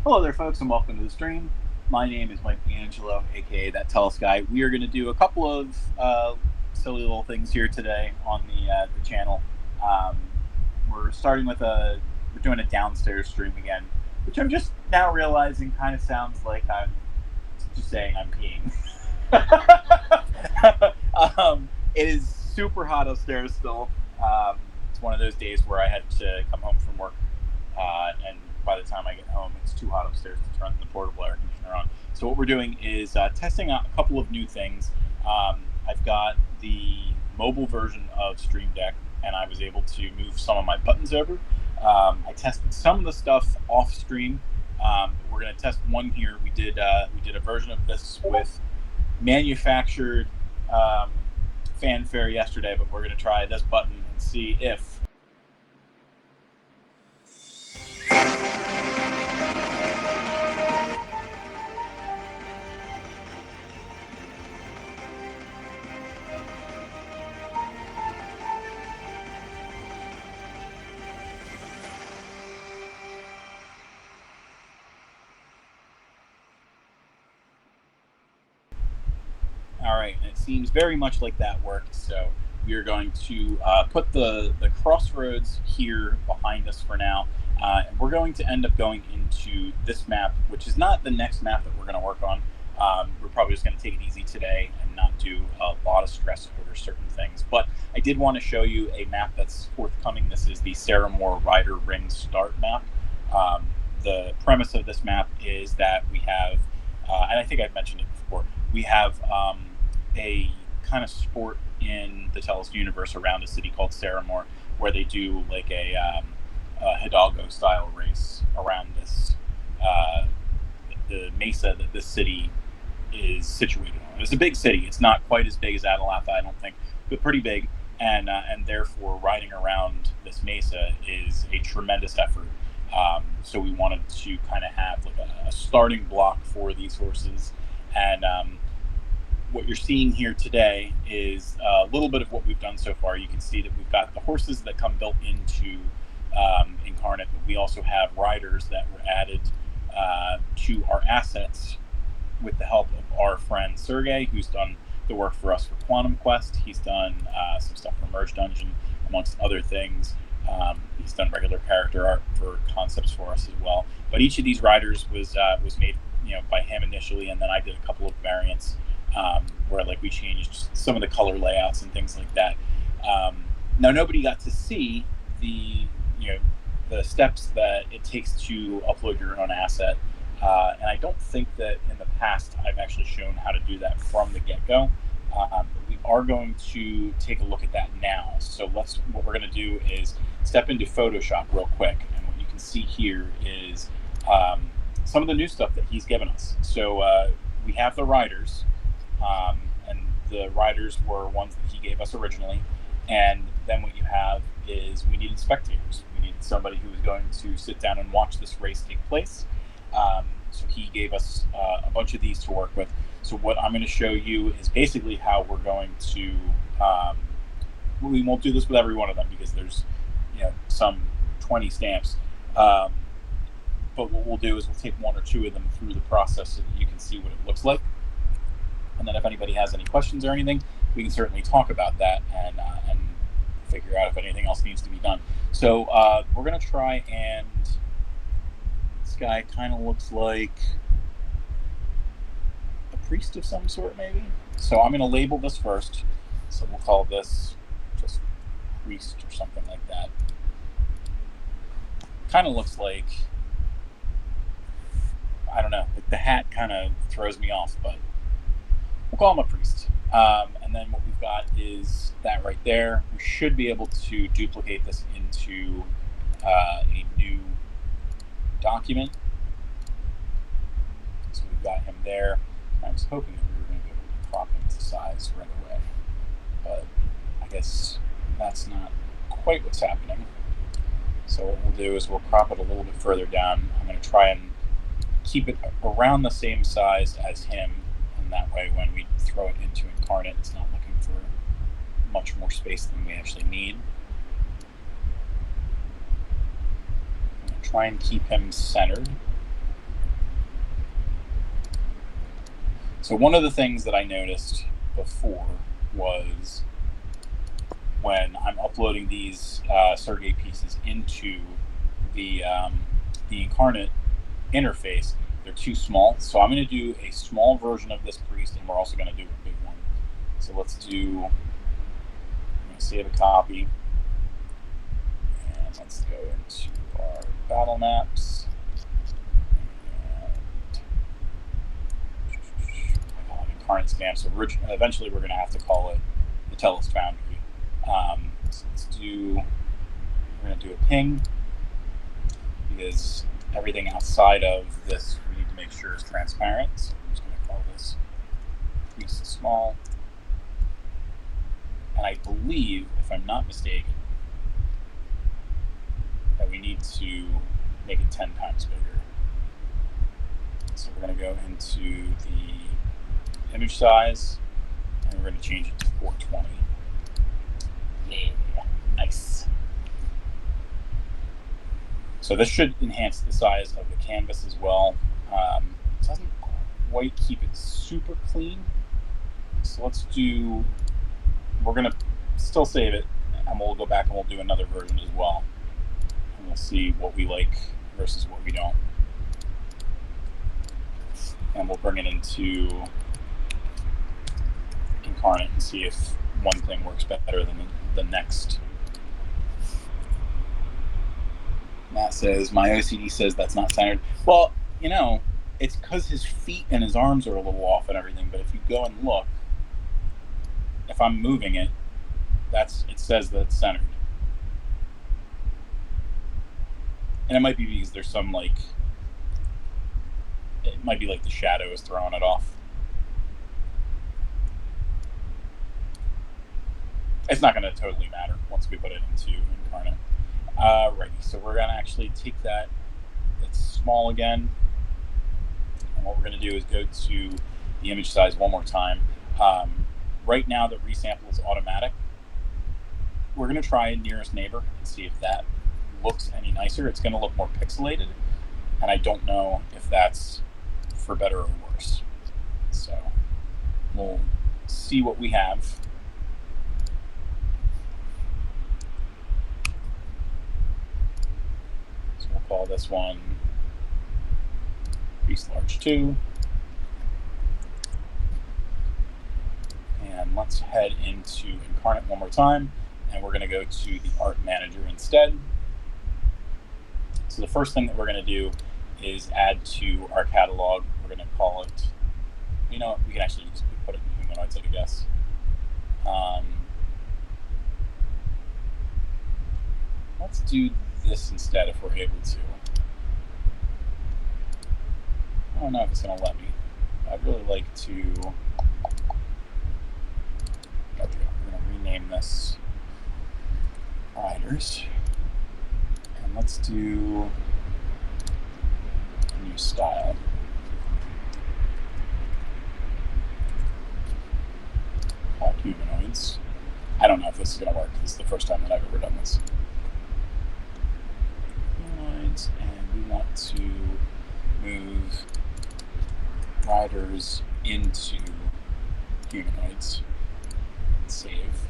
Hello there, folks, and welcome to the stream. My name is Mike D'Angelo, aka That Tellest Guy. We are going to do a couple of silly little things here today on the channel. Um, we're starting with we're doing a downstairs stream again, which I'm just now realizing kind of sounds like I'm just saying I'm peeing. It is super hot upstairs still. It's one of those days where I had to come home from work, and by the time I get home, it's too hot upstairs to turn the portable air conditioner on. So what we're doing is testing out a couple of new things. I've got the mobile version of Stream Deck, and I was able to move some of my buttons over. I tested some of the stuff off stream. We're going to test one here. We did a version of this with manufactured fanfare yesterday, but we're going to try this button and see if all right, and it seems very much like that worked. So we are going to put the crossroads here behind us for now. And we're going to end up going into this map, which is not the next map that we're going to work on. We're probably just going to take it easy today and not do a lot of stress over certain things. But I did want to show you a map that's forthcoming. This is the Sarah Moore Rider Ring Start map. The premise of this map is that we have, and I think I've mentioned it before, we have a kind of sport in the Tellest universe around a city called Sarah Moore, where they do like a Hidalgo style race around this the mesa that this city is situated on. It's a big city. It's not quite as big as Adelatha, I don't think, but pretty big. And therefore, riding around this mesa is a tremendous effort. So we wanted to kind of have like a starting block for these horses. And what you're seeing here today is a little bit of what we've done so far. You can see that we've got the horses that come built into Inkarnate, but we also have riders that were added to our assets with the help of our friend Sergey, who's done the work for us for Quantum Quest. He's done some stuff for Merge Dungeon, amongst other things. He's done regular character art for concepts for us as well. But each of these riders was made, by him initially, and then I did a couple of variants where like we changed some of the color layouts and things like that. Now nobody got to see the the steps that it takes to upload your own asset, and I don't think that in the past I've actually shown how to do that from the get-go. We are going to take a look at that now. So what we're going to do is step into Photoshop real quick, and what you can see here is some of the new stuff that he's given us. So we have the riders, and the riders were ones that he gave us originally. And then what you have is we needed spectators. We needed somebody who was going to sit down and watch this race take place. So he gave us a bunch of these to work with. So what I'm going to show you is basically how we're going to. We won't do this with every one of them because there's, some 20 stamps. But what we'll do is we'll take one or two of them through the process so that you can see what it looks like. And then if anybody has any questions or anything, we can certainly talk about that and figure out if anything else needs to be done. So we're going to try, and this guy kind of looks like a priest of some sort, maybe. So I'm going to label this first. So we'll call this just priest or something like that. Kind of looks like, I don't know, like the hat kind of throws me off, but we'll call him a priest. And then what we've got is that right there. We should be able to duplicate this into a new document. So we've got him there. I was hoping that we were going to be able to crop him to size right away, but I guess that's not quite what's happening. So what we'll do is we'll crop it a little bit further down. I'm going to try and keep it around the same size as him. That way when we throw it into Inkarnate, it's not looking for much more space than we actually need. I'm going to try and keep him centered. So one of the things that I noticed before was when I'm uploading these Sergey pieces into the Inkarnate interface, they're too small. So I'm going to do a small version of this priest, and we're also going to do a big one. So let's do, I'm going to save a copy, and let's go into our battle maps. Inkarnate stamp. So eventually we're going to have to call it the Tellest Foundry. So let's do, we're going to do a ping, because everything outside of this we need to make sure is transparent. So I'm just going to call this priest small. And I believe, if I'm not mistaken, that we need to make it 10 times bigger. So we're going to go into the image size, and we're going to change it to 420. Yeah, nice. So this should enhance the size of the canvas as well. It doesn't quite keep it super clean. So let's do, we're going to still save it, and we'll go back and we'll do another version as well. And we'll see what we like versus what we don't. And we'll bring it into Inkarnate and see if one thing works better than the next. Matt says, my OCD says that's not centered. Well, you know, it's because his feet and his arms are a little off and everything, but if you go and look, if I'm moving it, it says that it's centered. And it might be because there's some, like, it might be like the shadow is throwing it off. It's not going to totally matter once we put it into Inkarnate. Right, so we're going to actually take that, it's small again, and what we're going to do is go to the image size one more time. Right now the resample is automatic. We're going to try nearest neighbor and see if that looks any nicer. It's going to look more pixelated, and I don't know if that's for better or worse. So we'll see what we have. So we'll call this one Priest Large 2. And let's head into Inkarnate one more time, and we're going to go to the Art Manager instead. So the first thing that we're going to do is add to our catalog. We're going to call it, you know, we can actually just put it in humanoids, I guess. Let's do this instead if we're able to. I don't know if it's going to let me. I'd really like to, there we go. We're going to rename this Riders. And let's do a new style. Called humanoids. I don't know if this is going to work. This is the first time that I've ever done this. Humanoids, and we want to move Riders into humanoids. Save.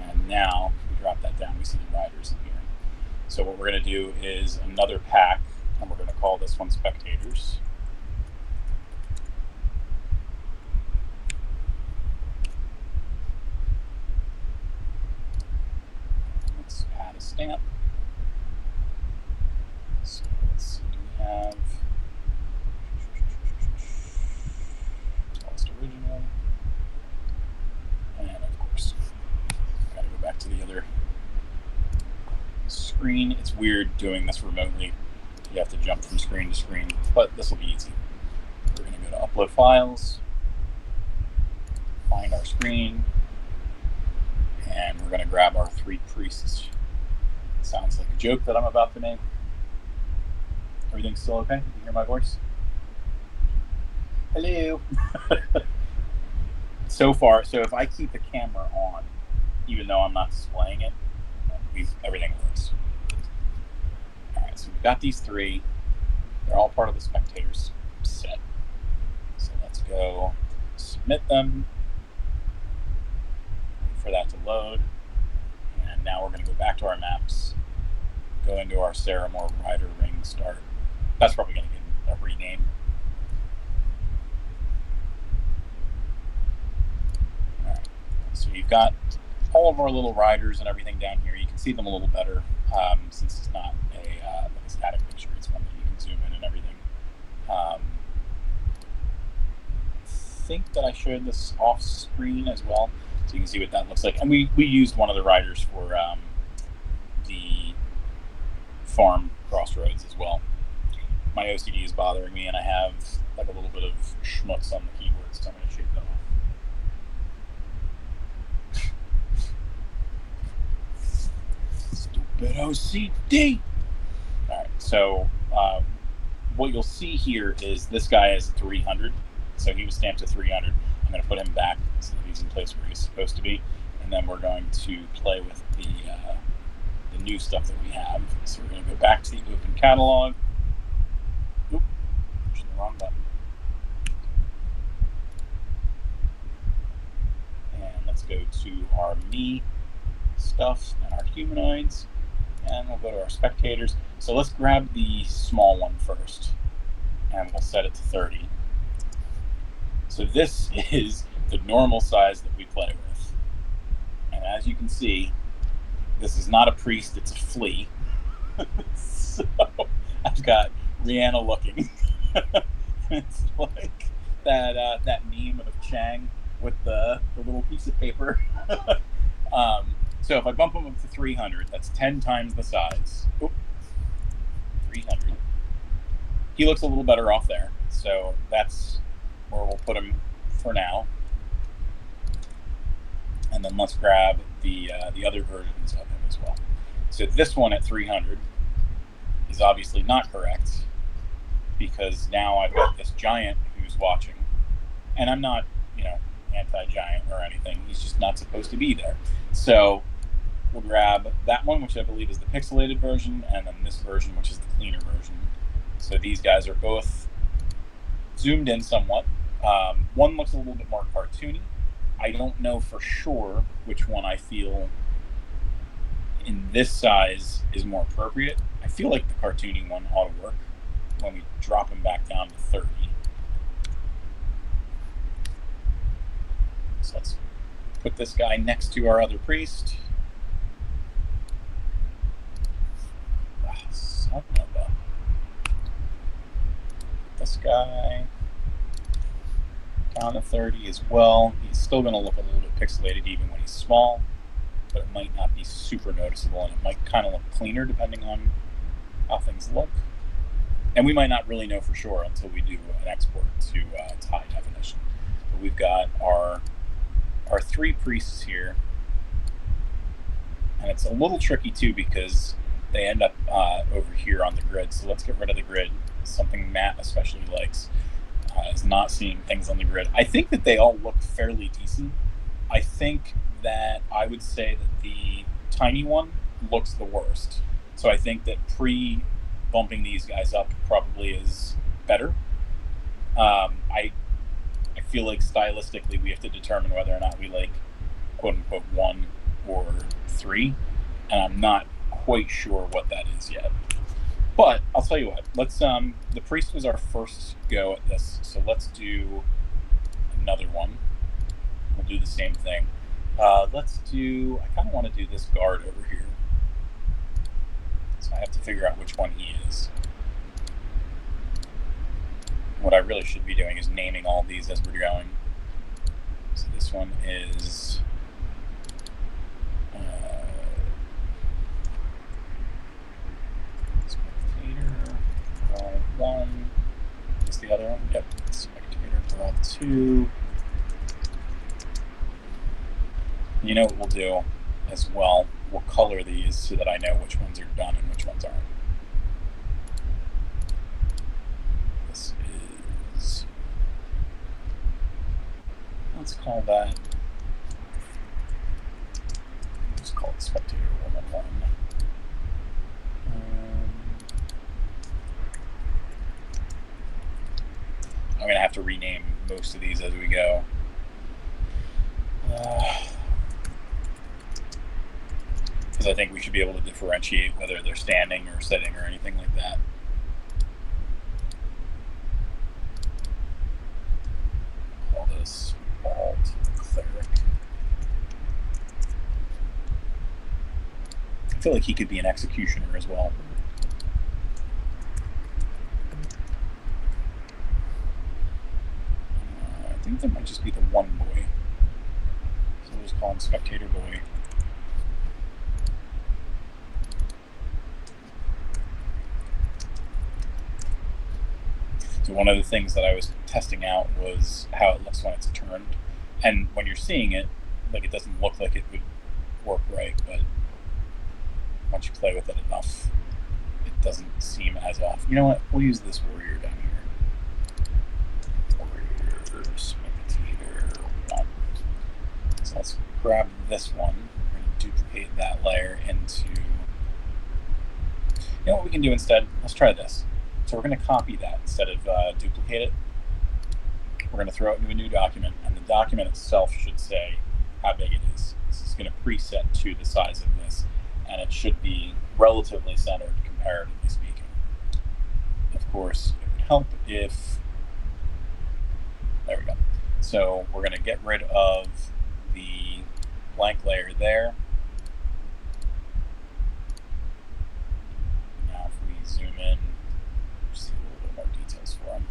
And now we drop that down, we see the Riders in here. So what we're going to do is another pack, and we're going to call this one Spectators. Let's add a stamp. So let's see, do we have Tellest Original? And of course, got to go back to the other screen. It's weird doing this remotely. You have to jump from screen to screen, but this will be easy. We're going to go to Upload Files, find our screen, and we're going to grab our 3 priests. Sounds like a joke that I'm about to make. Everything's still okay? You can hear my voice? Hello. So far, so if I keep the camera on, even though I'm not displaying it, everything works. All right, so we've got these 3. They're all part of the Spectators set. So let's go submit them. Wait for that to load. And now we're going to go back to our maps, go into our Saramore Rider Ring start. That's probably going to get a rename. All right, so you've got all of our little riders and everything down here. You can see them a little better since it's not a static picture. It's one that you can zoom in and everything. I think that I showed this off screen as well, so you can see what that looks like. And we used one of the riders for the farm crossroads as well. My OCD is bothering me, and I have like a little bit of schmutz on the keyboard, so I'm going to shake that off. Stupid OCD! Alright, so what you'll see here is this guy is 300, so he was stamped to 300. I'm going to put him back so that he's in place where he's supposed to be, and then we're going to play with the new stuff that we have. So we're going to go back to the open catalog. Oop, pushing the wrong button. And let's go to our me stuff and our humanoids, and we'll go to our spectators. So let's grab the small one first, and we'll set it to 30. So this is the normal size that we play with. And as you can see, this is not a priest, it's a flea. So I've got Rihanna looking. It's like that meme of Chang with the little piece of paper. So if I bump him up to 300, that's 10 times the size. Oop, 300. He looks a little better off there, so that's where we'll put him for now. And then let's grab the other versions of him as well. So this one at 300 is obviously not correct, because now I've got this giant who's watching, and I'm not, anti-giant or anything. He's just not supposed to be there. So we'll grab that one, which I believe is the pixelated version, and then this version, which is the cleaner version. So these guys are both zoomed in somewhat. One looks a little bit more cartoony. I don't know for sure which one I feel in this size is more appropriate. I feel like the cartoony one ought to work when we drop him back down to 30. So let's put this guy next to our other priest. Son of a... This guy down to 30 as well. He's still going to look a little bit pixelated even when he's small, but it might not be super noticeable, and it might kind of look cleaner depending on how things look. And we might not really know for sure until we do an export to high definition. But we've got our three priests here, and it's a little tricky too because they end up over here on the grid. So let's get rid of the grid. Something Matt especially likes is not seeing things on the grid. I think that they all look fairly decent. I think that I would say that the tiny one looks the worst. So I think that pre-bumping these guys up probably is better. I feel like stylistically we have to determine whether or not we like quote-unquote 1 or 3, and I'm not quite sure what that is yet. But I'll tell you what, let's the priest was our first go at this, so let's do another one. We'll do the same thing. I kind of want to do this guard over here. So I have to figure out which one he is. What I really should be doing is naming all these as we're going. So this one is Spectator Brawl 1. Is the other one? Yep, Spectator Brawl 2. You know what we'll do as well? We'll color these so that I know which ones are done and which ones aren't. This is... Let's call that... Let's call it Spectator 111. I'm going to have to rename most of these as we go. Because I think we should be able to differentiate whether they're standing or sitting or anything like that. Call this Bald Cleric. I feel like he could be an executioner as well. I think there might just be the one boy. So we'll just call him Spectator Boy. So one of the things that I was testing out was how it looks when it's turned. And when you're seeing it, like, it doesn't look like it would work right, but once you play with it enough, it doesn't seem as off. You know what? We'll use this warrior down here. Warrior Spectator 1. So let's grab this one. We're going to duplicate that layer into... You know what we can do instead? Let's try this. So we're going to copy that instead of duplicate it. We're going to throw it into a new document, and the document itself should say how big it is. This is going to preset to the size of this, and it should be relatively centered, comparatively speaking. Of course, it would help if... There we go. So we're going to get rid of the blank layer there. Now if we zoom in, see a little bit more details for them.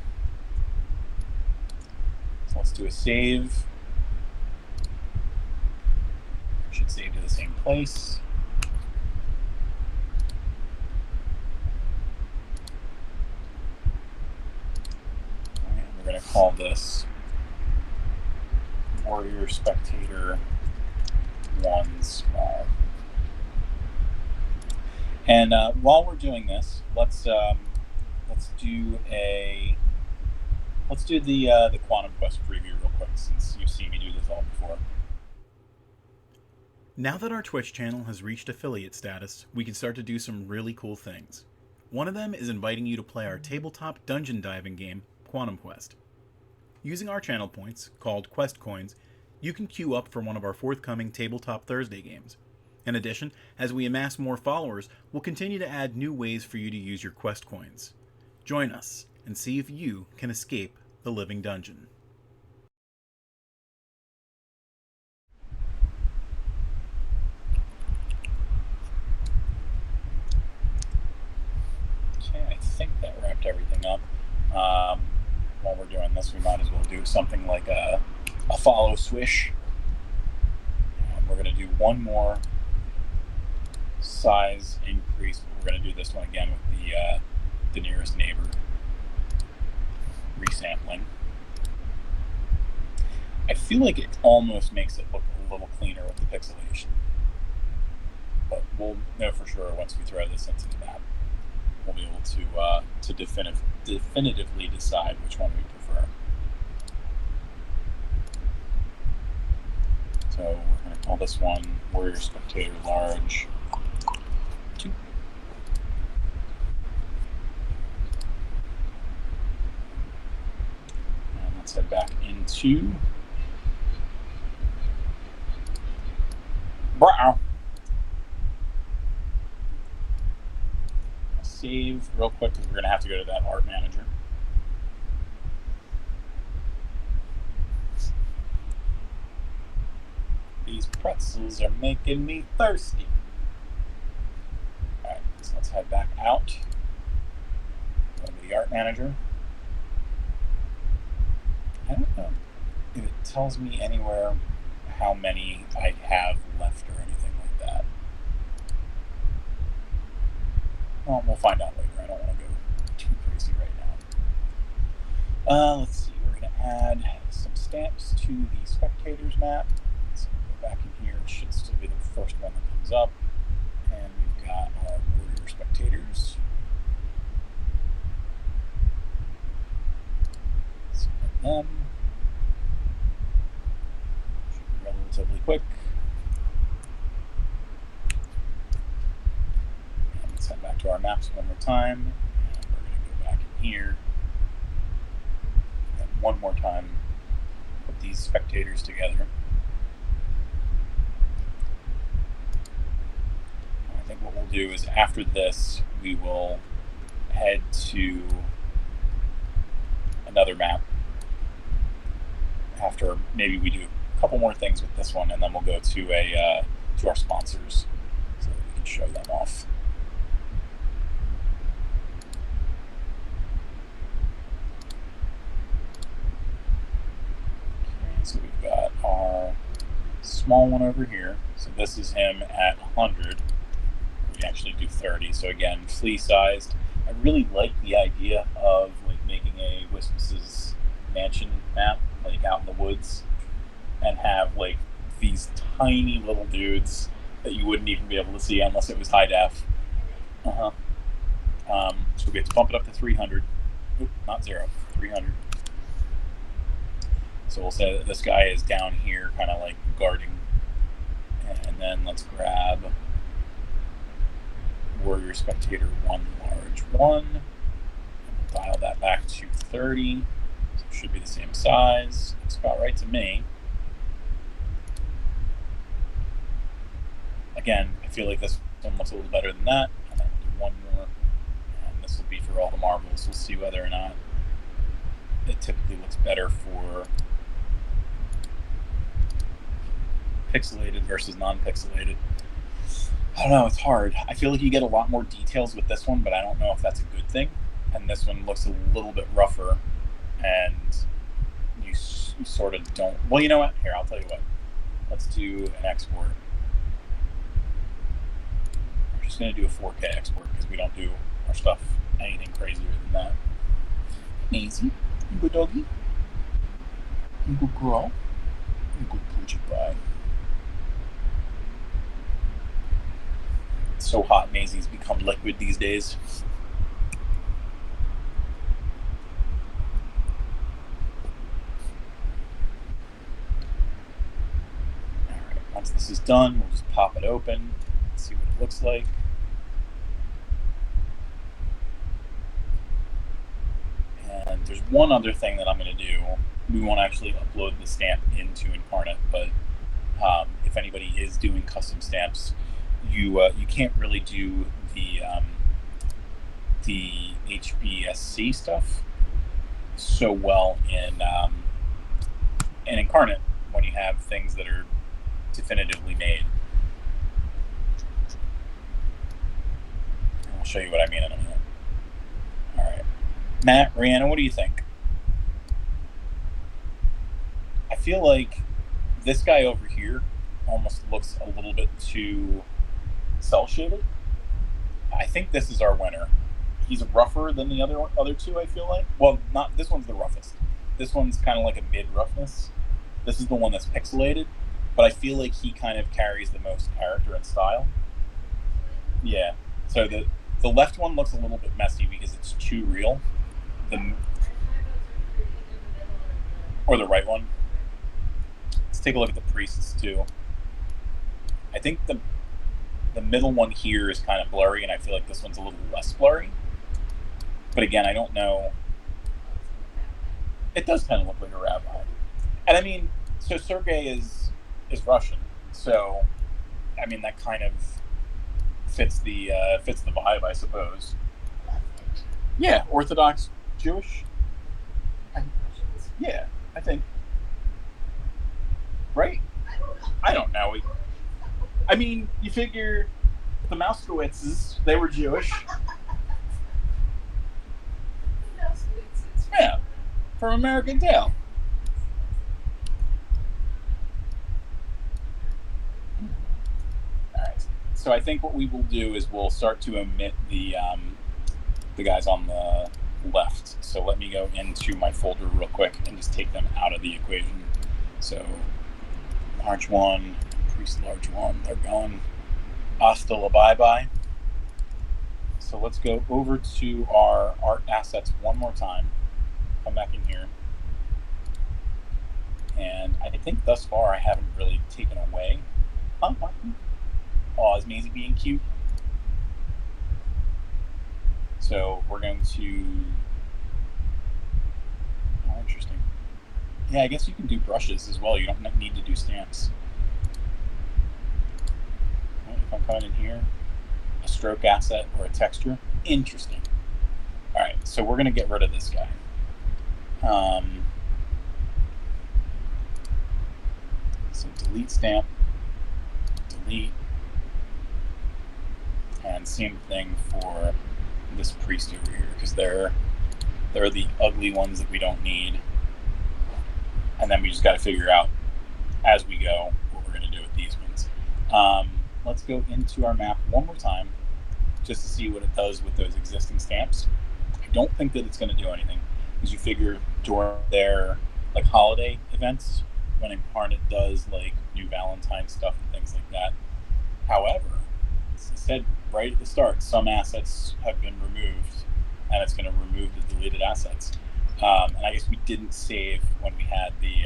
So let's do a save. It should save to the same place. And we're going to call this Warrior Spectator 1 small. And while we're doing this, let's do the Quantum Quest preview real quick, since you've seen me do this all before. Now that our Twitch channel has reached affiliate status, we can start to do some really cool things. One of them is inviting you to play our tabletop dungeon diving game, Quantum Quest. Using our channel points, called Quest Coins, you can queue up for one of our forthcoming Tabletop Thursday games. In addition, as we amass more followers, we'll continue to add new ways for you to use your Quest Coins. Join us and see if you can escape the living dungeon. Okay, I think that wrapped everything up. While we're doing this, we might as well do something like a follow swish. We're going to do one more size increase, but we're going to do this one again with the nearest neighbor resampling. I feel like it almost makes it look a little cleaner with the pixelation, but we'll know for sure once we throw this into the map. We'll be able to definitively decide which one we prefer. So we're going to call this one Warrior Spectator Large 2. And let's head back into... Wow. Save real quick because we're going to have to go to that art manager. These pretzels are making me thirsty. Alright, so let's head back out. Go to the art manager. I don't know if it tells me anywhere how many I have left or anything like that. Well, we'll find out later. I don't want to go too crazy right now. Let's see. We're going to add some stamps to the spectators map. So we'll go back in here. It should still be the first one that comes up. And we've got our warrior spectators. Select them. Should be relatively quick. Let's head back to our maps one more time, and we're going to go back in here, and one more time, put these spectators together. what we'll do is after this, we will head to another map. After maybe we do a couple more things with this one, and then we'll go to our sponsors so that we can show them off. Okay, so we've got our small one over here. So this is him at 100. We actually do 30. So again, flea sized. I really like the idea of like making a Wispis's mansion map, like out in the woods, and have like these tiny little dudes that you wouldn't even be able to see unless it was high def. So we get to bump it up to 300. Oop, not 0, 300. So we'll say that this guy is down here, kind of like guarding. And then let's grab Warrior Spectator 1 large 1. And we'll dial that back to 30. So it should be the same size. Looks about right to me. Again, I feel like this one looks a little better than that. And then we'll do one more. And this will be for all the marbles. We'll see whether or not it typically looks better for pixelated versus non-pixelated. I don't know, it's hard. I feel like you get a lot more details with this one, but I don't know if that's a good thing. And this one looks a little bit rougher, and you sort of don't... Well, you know what? Here, I'll tell you what. Let's do an export. We're just going to do a 4K export, because we don't do our stuff anything crazier than that. Easy. You good doggy? You good girl? You good poochie pie? It's so hot, Maisie's become liquid these days. Alright, once this is done, we'll just pop it open, see what it looks like. And there's one other thing that I'm going to do. We won't actually upload the stamp into Inkarnate, but if anybody is doing custom stamps, you can't really do the HBSC stuff so well in Inkarnate when you have things that are definitively made. I'll show you what I mean in a minute. All right, Matt, Rihanna, what do you think? I feel like this guy over here almost looks a little bit too cell shaded. I think this is our winner. He's rougher than the other two, I feel like. Well, not this one's the roughest. This one's kind of like a mid roughness. This is the one that's pixelated, but I feel like he kind of carries the most character and style. Yeah. So the left one looks a little bit messy because it's too real. Or the right one. Let's take a look at the priests too. I think the middle one here is kind of blurry, and I feel like this one's a little less blurry. But again, I don't know. It does kind of look like a rabbi. And I mean, so Sergei is Russian, so I mean that kind of fits the vibe, I suppose. Yeah, Orthodox Jewish. Yeah, I think. Right? I don't know. I mean, you figure the Mouskowitzes, they were Jewish. Yeah, from American Tail. All right. So I think what we will do is we'll start to omit the guys on the left. So let me go into my folder real quick and just take them out of the equation. So large one, priest large one, they're going. Hasta la bye-bye. So let's go over to our art assets one more time. Come back in here. And I think thus far I haven't really taken away. Oh, is Maisie being cute? So we're going to... Oh, interesting. Yeah, I guess you can do brushes as well. You don't need to do stamps. If I'm coming in here, stroke asset or a texture. Interesting. All right, so we're going to get rid of this guy. So delete stamp, delete, and same thing for this priest over here, because they're the ugly ones that we don't need. And then we just got to figure out as we go what we're going to do with these ones. Let's go into our map one more time just to see what it does with those existing stamps. I don't think that it's going to do anything, because you figure during their like holiday events, when Inkarnate does like new Valentine stuff and things like that. However, as I said right at the start, some assets have been removed, and it's going to remove the deleted assets. And I guess we didn't save when we had the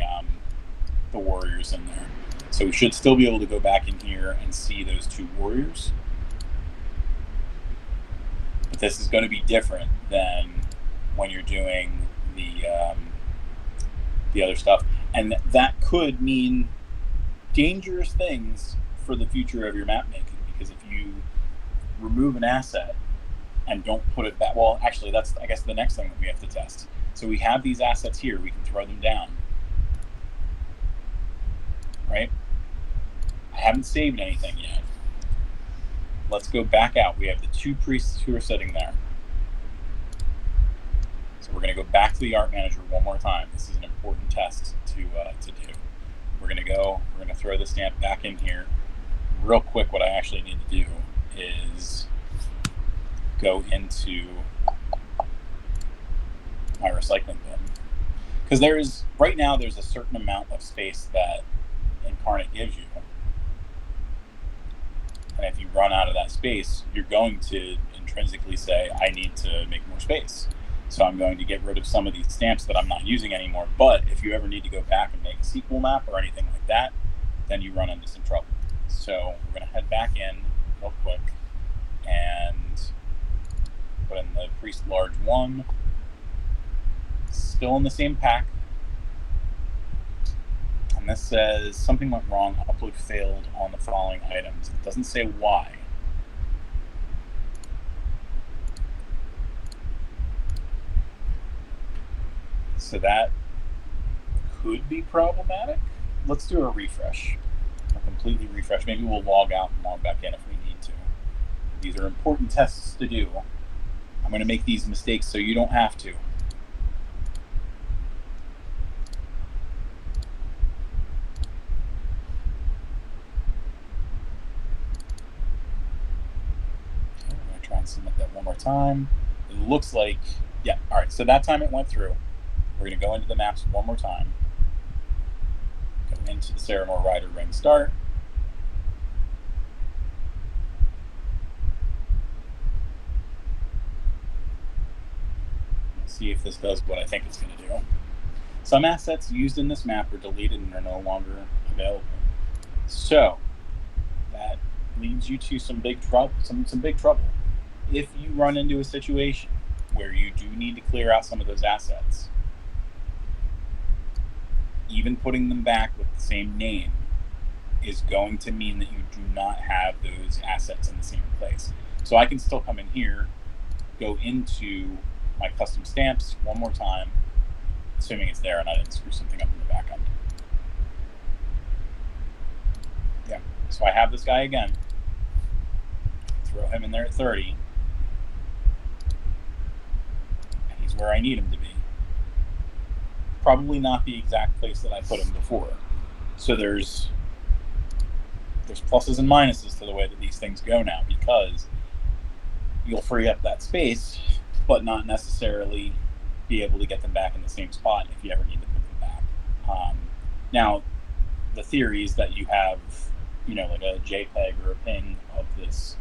warriors in there, so we should still be able to go back in here and see those two warriors. But this is going to be different than when you're doing the other stuff, and that could mean dangerous things for the future of your map making, because if you remove an asset and don't put it back, well, actually, that's, I guess, the next thing that we have to test. So we have these assets here, we can throw them down, right? I haven't saved anything yet. Let's go back out. We have the two priests who are sitting there. So we're going to go back to the art manager one more time. This is an important test to do. We're going to throw the stamp back in here. Real quick, what I actually need to do is go into my recycling bin, because right now there's a certain amount of space that Inkarnate gives you, and if you run out of that space, you're going to intrinsically say, I need to make more space. So I'm going to get rid of some of these stamps that I'm not using anymore. But if you ever need to go back and make a sequel map or anything like that, then you run into some trouble. So we're going to head back in real quick and put in the priest large 1. Still in the same pack. And this says something went wrong. Upload failed on the following items. It doesn't say why. So that could be problematic. Let's do a refresh, a completely refresh. Maybe we'll log out and log back in if we need to. These are important tests to do. I'm going to make these mistakes so you don't have to. Okay, we're going to try and submit that one more time. It looks like, yeah, all right, so that time it went through. We're going to go into the maps one more time. Go into the Ceramore Rider Ring start. Let's see if this does what I think it's going to do. Some assets used in this map are deleted and are no longer available. So that leads you to some big trouble. Some big trouble. If you run into a situation where you do need to clear out some of those assets, even putting them back with the same name is going to mean that you do not have those assets in the same place. So I can still come in here, go into my custom stamps one more time, assuming it's there and I didn't screw something up in the back end. Yeah, so I have this guy again. Throw him in there at 30. And he's where I need him to be. Probably not the exact place that I put him before. So there's pluses and minuses to the way that these things go now, because you'll free up that space, but not necessarily be able to get them back in the same spot if you ever need to put them back. Now, the theory is that you have, like a JPEG or a ping of this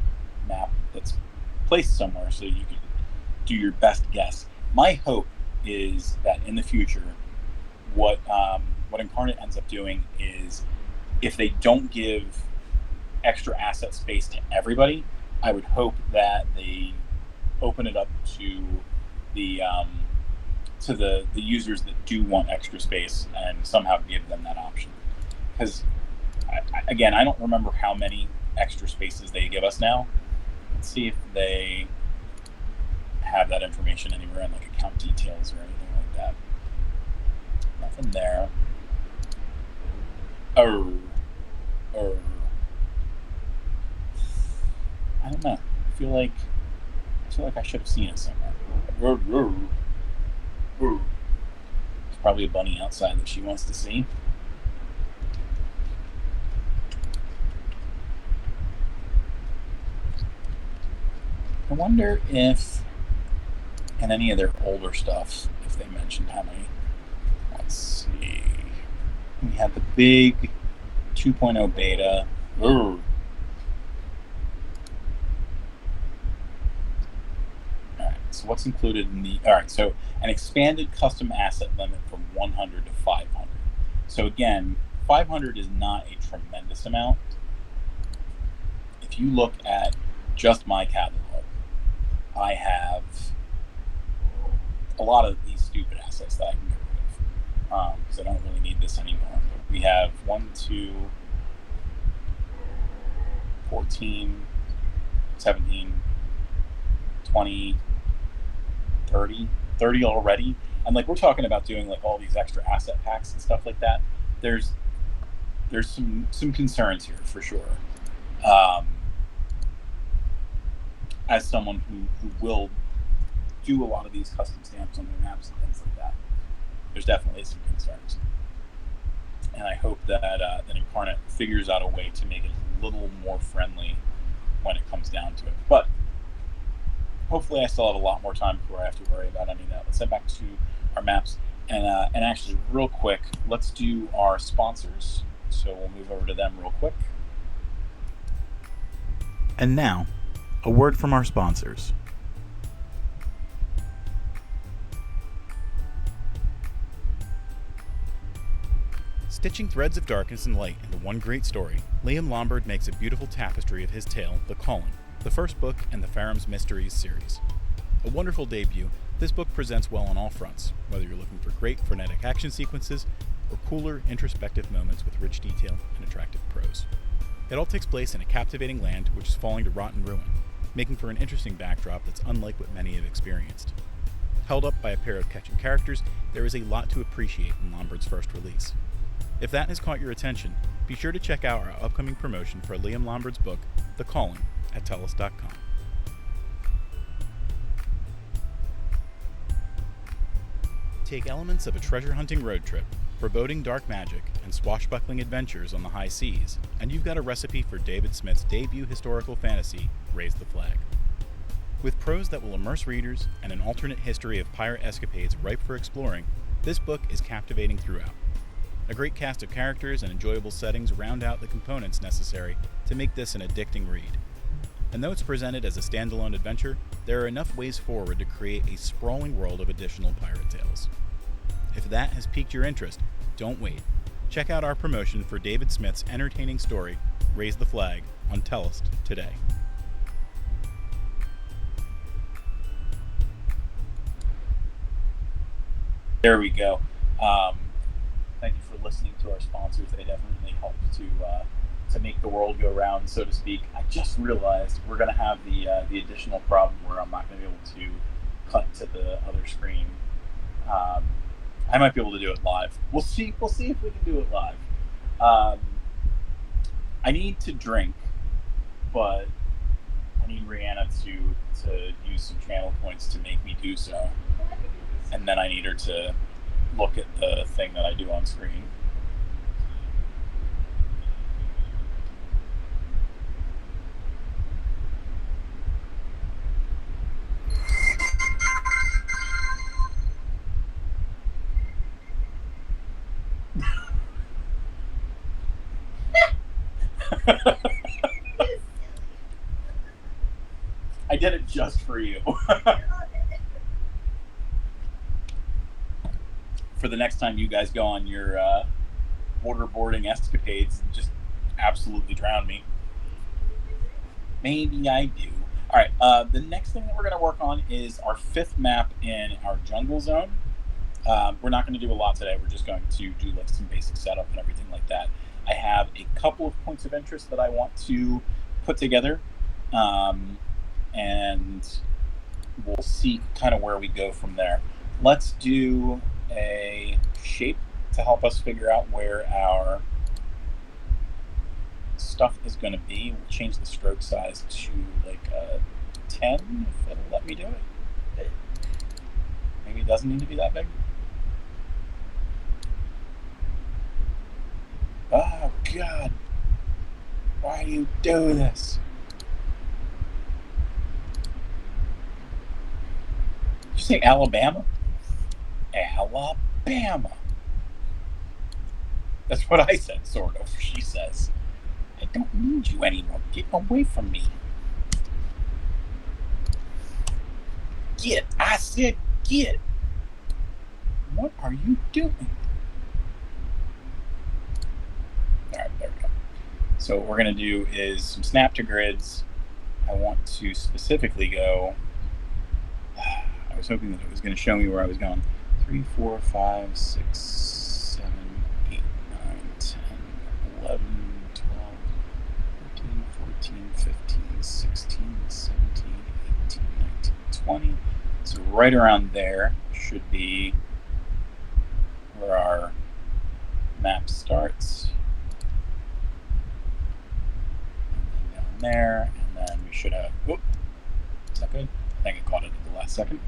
map that's placed somewhere, so you can do your best guess. My hope is that in the future, what Inkarnate ends up doing is, if they don't give extra asset space to everybody, I would hope that they open it up to the users that do want extra space and somehow give them that option. Because again, I don't remember how many extra spaces they give us now, Let's see if they have that information anywhere in like account details or anything like that. Nothing there. I don't know. I feel like I should have seen it somewhere. There's probably a bunny outside that she wants to see. I wonder if in any of their older stuff, if they mentioned how many. Let's see. We had the big 2.0 beta. All right, so what's included in the... All right, so an expanded custom asset limit from 100 to 500. So again, 500 is not a tremendous amount. If you look at just my catalog, I have a lot of these stupid assets that I can get rid of because I don't really need this anymore. But we have 1, 2, 14, 17, 20, 30 already. And like we're talking about doing like all these extra asset packs and stuff like that. There's some concerns here for sure. As someone who will do a lot of these custom stamps on their maps and things like that, there's definitely some concerns. And I hope that Inkarnate figures out a way to make it a little more friendly when it comes down to it. But hopefully I still have a lot more time before I have to worry about any of that. Let's head back to our maps. And actually, real quick, let's do our sponsors. So we'll move over to them real quick. And now, a word from our sponsors. Stitching threads of darkness and light into one great story, Liam Lombard makes a beautiful tapestry of his tale, The Calling, the first book in the Faram's Mysteries series. A wonderful debut, this book presents well on all fronts, whether you're looking for great frenetic action sequences or cooler, introspective moments with rich detail and attractive prose. It all takes place in a captivating land which is falling to rot and ruin, making for an interesting backdrop that's unlike what many have experienced. Held up by a pair of catching characters, there is a lot to appreciate in Lombard's first release. If that has caught your attention, be sure to check out our upcoming promotion for Liam Lombard's book, The Calling, at Tellest.com. Take elements of a treasure-hunting road trip, foreboding dark magic, and swashbuckling adventures on the high seas, and you've got a recipe for David Smith's debut historical fantasy, Raise the Flag. With prose that will immerse readers and an alternate history of pirate escapades ripe for exploring, this book is captivating throughout. A great cast of characters and enjoyable settings round out the components necessary to make this an addicting read. And though it's presented as a standalone adventure, there are enough ways forward to create a sprawling world of additional pirate tales. If that has piqued your interest, don't wait. Check out our promotion for David Smith's entertaining story, Raise the Flag, on Tellest today. There we go. Thank you for listening to our sponsors. They definitely help to make the world go round, so to speak. I just realized we're going to have the additional problem where I'm not going to be able to cut to the other screen. I might be able to do it live. We'll see if we can do it live. I need to drink, but I need Rihanna to use some channel points to make me do so. And then I need her to look at the thing that I do on screen. I did it just for you. For the next time you guys go on your waterboarding escapades, just absolutely drown me. Maybe I do. All right, the next thing that we're going to work on is our 5th map in our jungle zone. We're not going to do a lot today. We're just going to do like some basic setup and everything like that. I have a couple of points of interest that I want to put together. and we'll see kind of where we go from there. Let's do a shape to help us figure out where our stuff is going to be. We'll change the stroke size to like a 10 if it'll let me do it. Maybe it doesn't need to be that big. Oh God, why do you do this? Did you say Alabama? Alabama. That's what I said, sort of. She says, I don't need you anymore. Get away from me. Get. I said get. What are you doing? All right, there we go. So what we're going to do is some snap to grids. I want to specifically go, I was hoping that it was going to show me where I was going. 3, 4, 5, 6, 7, 8, 9, 10, 11, 12, 13, 14, 15, 16, 17, 18, 19, 20. So right around there should be where our map starts. And then down there, and then we should have, whoop, is that good? I think I caught it at the last second.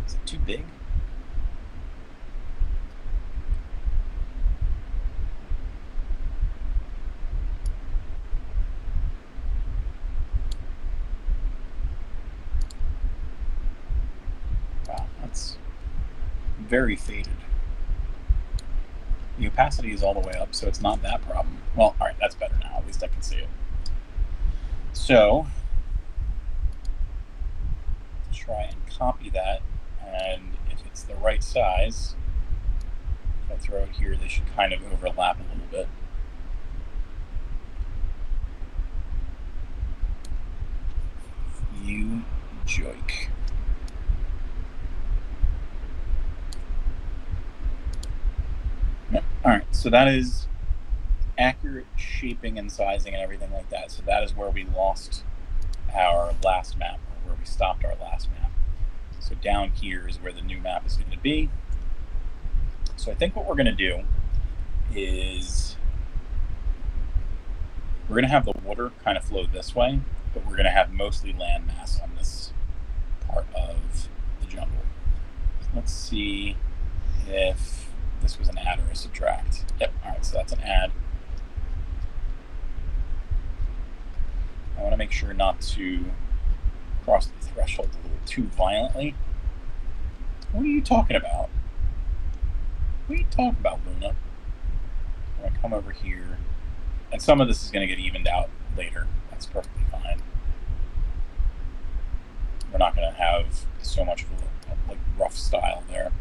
Is it too big? Wow, that's very faded. The opacity is all the way up, so it's not that problem. Well, all right, that's better now. At least I can see it. So, try and copy that, and if it's the right size, if I throw it here, they should kind of overlap a little bit. You joke. Yep. All right, so that is accurate shaping and sizing and everything like that. So that is where we lost our last map, or where we stopped our last map. So down here is where the new map is going to be. So I think what we're going to do is we're going to have the water kind of flow this way, but we're going to have mostly land mass on this part of the jungle. So let's see if this was an add or a subtract. Yep, all right, so that's an add. I want to make sure not to cross the threshold a little too violently. What are you talking about? What are you talking about, Luna? I'm going to come over here. And some of this is going to get evened out later. That's perfectly fine. We're not going to have so much of a like rough style there.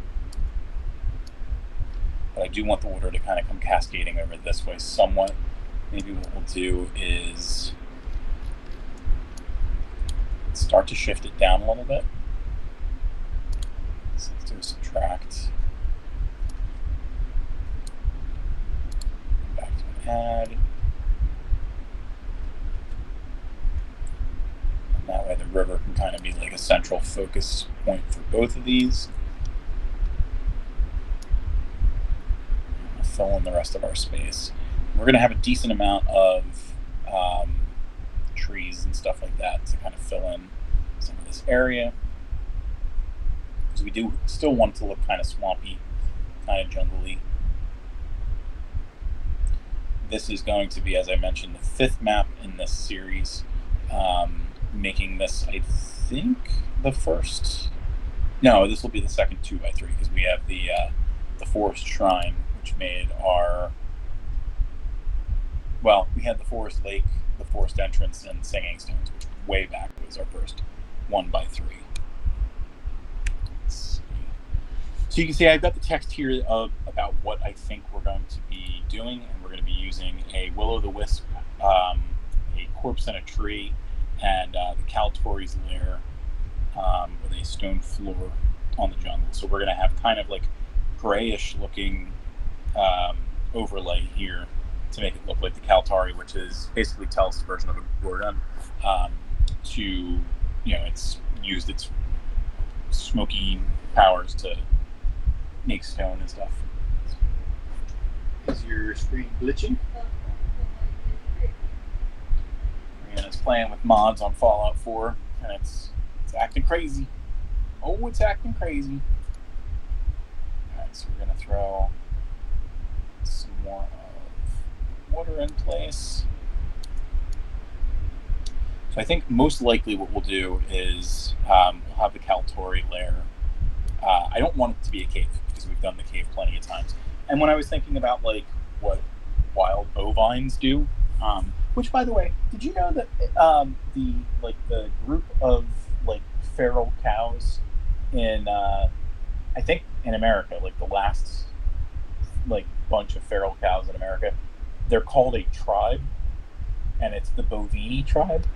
But I do want the water to kind of come cascading over this way somewhat. Maybe what we'll do is start to shift it down a little bit. So let's do a subtract. Back to an add. And that way the river can kind of be like a central focus point for both of these. We'll fill in the rest of our space. We're going to have a decent amount of trees and stuff like that to kind of fill in some of this area, because we do still want it to look kind of swampy, kind of jungly. This is going to be, as I mentioned, the 5th map in this series, making this, I think, the first. No, this will be the second 2x3, because we have the Forest Shrine, which made our. Well, we had the Forest Lake, the Forest Entrance, and Singing Stones, which way back was our first 1x3. So you can see I've got the text here about what I think we're going to be doing, and we're going to be using a Will-o'-the-Wisp, a corpse in a tree, and the Kaltori's lair with a stone floor on the jungle. So we're going to have kind of like grayish looking overlay here to make it look like the Kaltari, which is basically Tellest's version of a Gorgon. To it's used its smoky powers to make stone and stuff. Is your screen glitching? Brianna's playing with mods on Fallout 4, and it's acting crazy. Oh, it's acting crazy. Alright, so we're going to throw some more of water in place. So I think most likely what we'll do is we'll have the Kaltori layer. I don't want it to be a cave, because we've done the cave plenty of times. And when I was thinking about like what wild bovines do, which by the way, did you know that the group of like feral cows in I think in America, like the last like bunch of feral cows in America, they're called a tribe, and it's the Bovini tribe.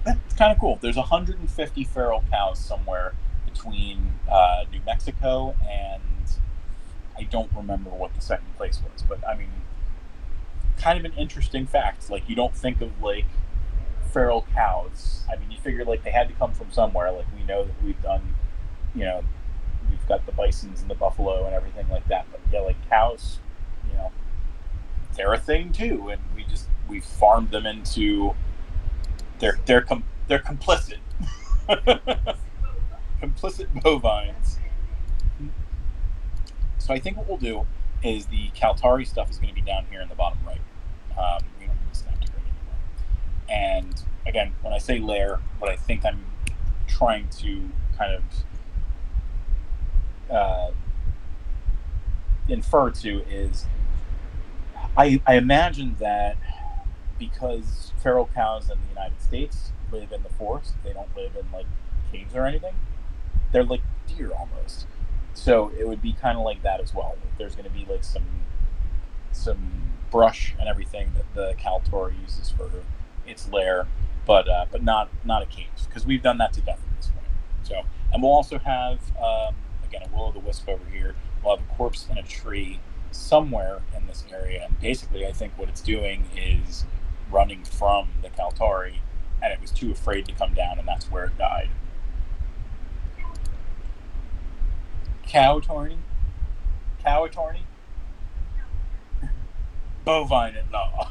It's kind of cool. There's 150 feral cows somewhere between New Mexico and I don't remember what the second place was, but I mean, kind of an interesting fact. Like, you don't think of like feral cows. I mean, you figure like they had to come from somewhere. Like, we know that we've done, we've got the bisons and the buffalo and everything like that. But yeah, like cows, they're a thing too, and we farmed them into. They're complicit. Complicit bovines. So I think what we'll do is the Kaltari stuff is going to be down here in the bottom right. We don't need to snap to grid anymore. And again, when I say layer, what I think I'm trying to kind of infer to is I imagine that because feral cows in the United States live in the forest, they don't live in like caves or anything. They're like deer almost. So it would be kind of like that as well. There's going to be like some brush and everything that the Kaltori uses for its lair, but not a cave, because we've done that to death at this point. So, and we'll also have again a will-o'-the-wisp over here. We'll have a corpse in a tree somewhere in this area, and basically I think what it's doing is running from the Kaltari, and it was too afraid to come down, and that's where it died. Cow-torny? Bovine at law.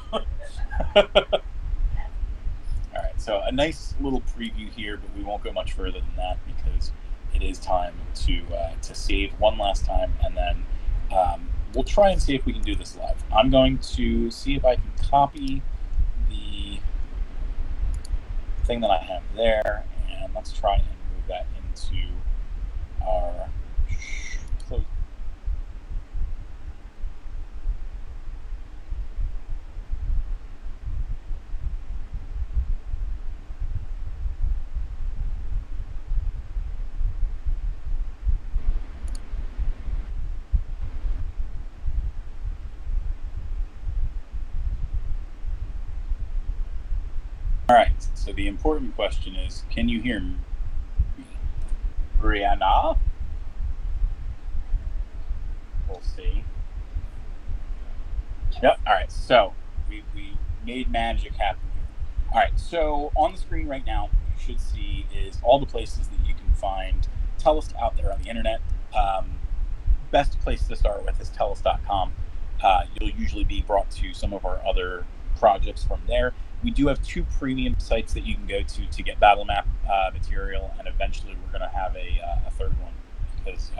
Alright, so a nice little preview here, but we won't go much further than that because it is time to save one last time, and then we'll try and see if we can do this live. I'm going to see if I can copy the thing that I have there, and let's try and move that into our close. All right, so the important question is, can you hear me? Brianna? We'll see. Yep, all right, so we made magic happen here. All right, so on the screen right now, you should see is all the places that you can find Tellest out there on the internet. Best place to start with is Tellest.com. You'll usually be brought to some of our other projects from there. We do have 2 premium sites that you can go to get battle map material, and eventually we're going to have a third one, because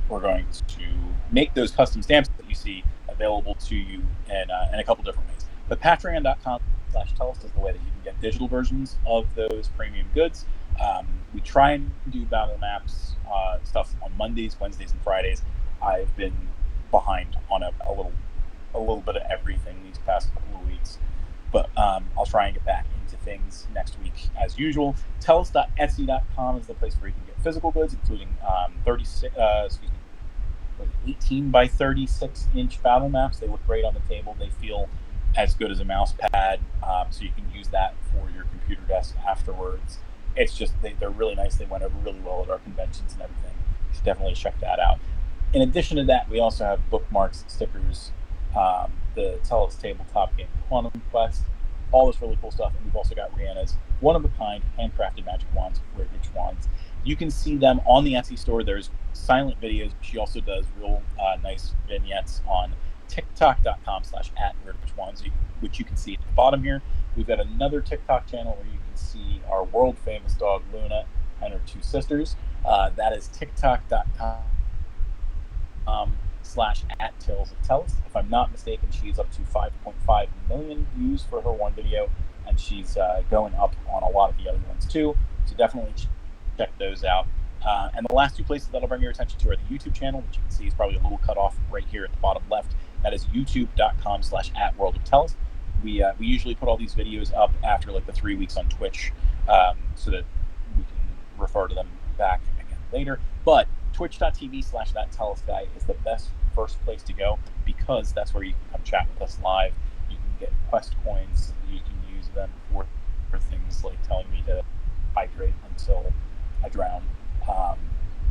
we're going to make those custom stamps that you see available to you in a couple different ways. But patreon.com/Tellest is the way that you can get digital versions of those premium goods. We try and do battle maps stuff on Mondays, Wednesdays, and Fridays. I've been behind on a little bit of everything these past couple of weeks. But I'll try and get back into things next week as usual. Tellest.etsy.com is the place where you can get physical goods, including 18 by 36 inch battle maps. They look great on the table. They feel as good as a mouse pad, so you can use that for your computer desk afterwards. It's just they're really nice. They went over really well at our conventions and everything. You should definitely check that out. In addition to that, we also have bookmarks, stickers, the Tellest tabletop game Quantum Quest, all this really cool stuff. And we've also got Rihanna's one-of-a-kind handcrafted magic wands, Rich Wands. You can see them on the Etsy store. There's silent videos. She also does real nice vignettes on tiktok.com/@weirdwitchwands, which you can see at the bottom here. We've got another TikTok channel where you can see our world-famous dog, Luna, and her two sisters. That is tiktok.com/@Tellest. If I'm not mistaken, she's up to 5.5 million views for her one video, and she's going up on a lot of the other ones too. So definitely check those out. And the last two places that I'll bring your attention to are the YouTube channel, which you can see is probably a little cut off right here at the bottom left. That is youtube.com/@worldoftellest. We usually put all these videos up after like the 3 weeks on Twitch, so that we can refer to them back again later. But twitch.tv/thattellestguy is the best first place to go, because that's where you can come chat with us live. You can get quest coins. You can use them for things like telling me to hydrate until I drown.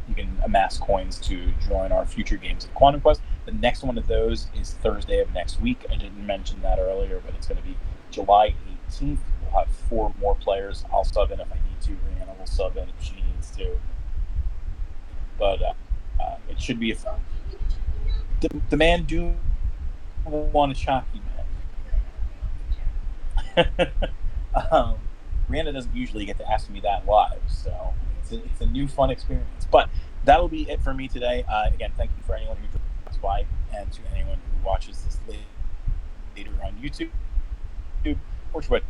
You can amass coins to join our future games of Quantum Quest. The next one of those is Thursday of next week. I didn't mention that earlier, but it's going to be July 18th. We'll have 4 more players. I'll sub in if I need to. Rihanna will sub in if she needs to. But it should be fun. The man do want to chop you, man. Rihanna doesn't usually get to ask me that live, so it's a new fun experience. But that'll be it for me today. Again, thank you for anyone who drops by, and to anyone who watches this later on YouTube or Twitch.